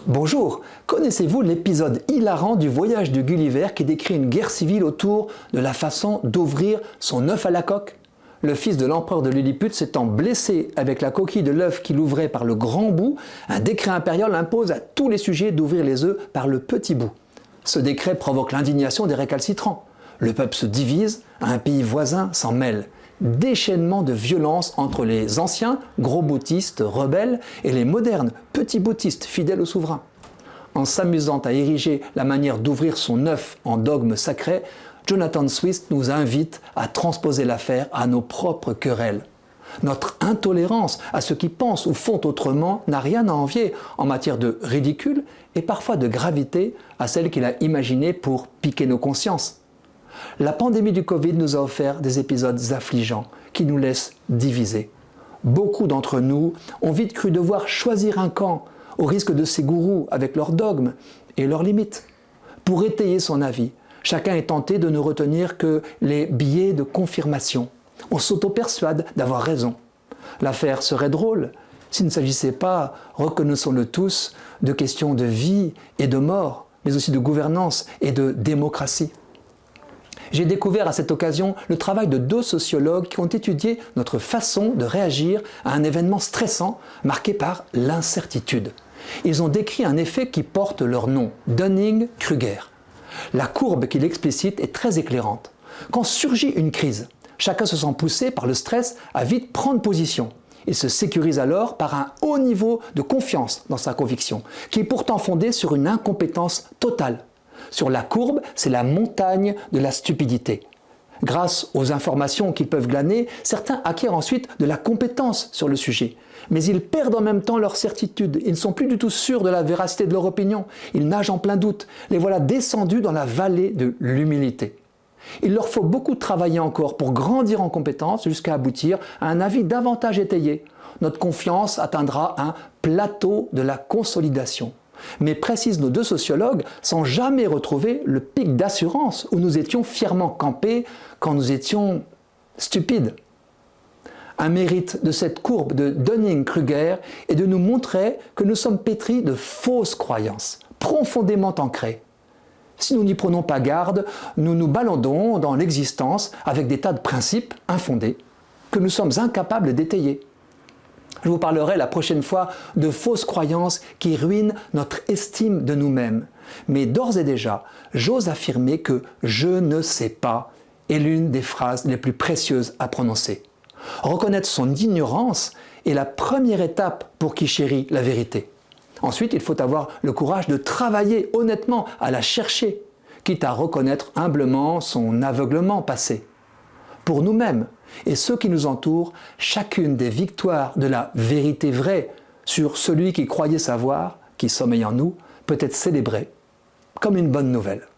Bonjour, connaissez-vous l'épisode hilarant du voyage de Gulliver qui décrit une guerre civile autour de la façon d'ouvrir son œuf à la coque? Le fils de l'empereur de Lilliput s'étant blessé avec la coquille de l'œuf qu'il ouvrait par le grand bout, un décret impérial impose à tous les sujets d'ouvrir les œufs par le petit bout. Ce décret provoque l'indignation des récalcitrants. Le peuple se divise, un pays voisin s'en mêle. Déchaînement de violence entre les anciens, gros boutistes, rebelles, et les modernes, petits boutistes, fidèles au souverain. En s'amusant à ériger la manière d'ouvrir son œuf en dogme sacré, Jonathan Swift nous invite à transposer l'affaire à nos propres querelles. Notre intolérance à ceux qui pensent ou font autrement n'a rien à envier en matière de ridicule et parfois de gravité à celle qu'il a imaginée pour piquer nos consciences. La pandémie du Covid nous a offert des épisodes affligeants qui nous laissent divisés. Beaucoup d'entre nous ont vite cru devoir choisir un camp au risque de ces gourous avec leurs dogmes et leurs limites. Pour étayer son avis, chacun est tenté de ne retenir que les biais de confirmation. On s'auto-persuade d'avoir raison. L'affaire serait drôle s'il ne s'agissait pas, reconnaissons-le tous, de questions de vie et de mort, mais aussi de gouvernance et de démocratie. J'ai découvert à cette occasion le travail de 2 sociologues qui ont étudié notre façon de réagir à un événement stressant marqué par l'incertitude. Ils ont décrit un effet qui porte leur nom, Dunning-Kruger. La courbe qu'il explicite est très éclairante. Quand surgit une crise, chacun se sent poussé par le stress à vite prendre position. Il se sécurise alors par un haut niveau de confiance dans sa conviction, qui est pourtant fondée sur une incompétence totale. Sur la courbe, c'est la montagne de la stupidité. Grâce aux informations qu'ils peuvent glaner, certains acquièrent ensuite de la compétence sur le sujet. Mais ils perdent en même temps leur certitude. Ils ne sont plus du tout sûrs de la véracité de leur opinion. Ils nagent en plein doute. Les voilà descendus dans la vallée de l'humilité. Il leur faut beaucoup travailler encore pour grandir en compétence jusqu'à aboutir à un avis davantage étayé. Notre confiance atteindra un plateau de la consolidation. Mais précisent nos 2 sociologues, sans jamais retrouver le pic d'assurance où nous étions fièrement campés quand nous étions stupides. Un mérite de cette courbe de Dunning-Kruger est de nous montrer que nous sommes pétris de fausses croyances, profondément ancrées. Si nous n'y prenons pas garde, nous nous baladons dans l'existence avec des tas de principes infondés que nous sommes incapables d'étayer. Je vous parlerai la prochaine fois de fausses croyances qui ruinent notre estime de nous-mêmes. Mais d'ores et déjà, j'ose affirmer que « je ne sais pas » est l'une des phrases les plus précieuses à prononcer. Reconnaître son ignorance est la première étape pour qui chérit la vérité. Ensuite, il faut avoir le courage de travailler honnêtement à la chercher, quitte à reconnaître humblement son aveuglement passé. Pour nous-mêmes et ceux qui nous entourent, chacune des victoires de la vérité vraie sur celui qui croyait savoir, qui sommeille en nous, peut être célébrée comme une bonne nouvelle.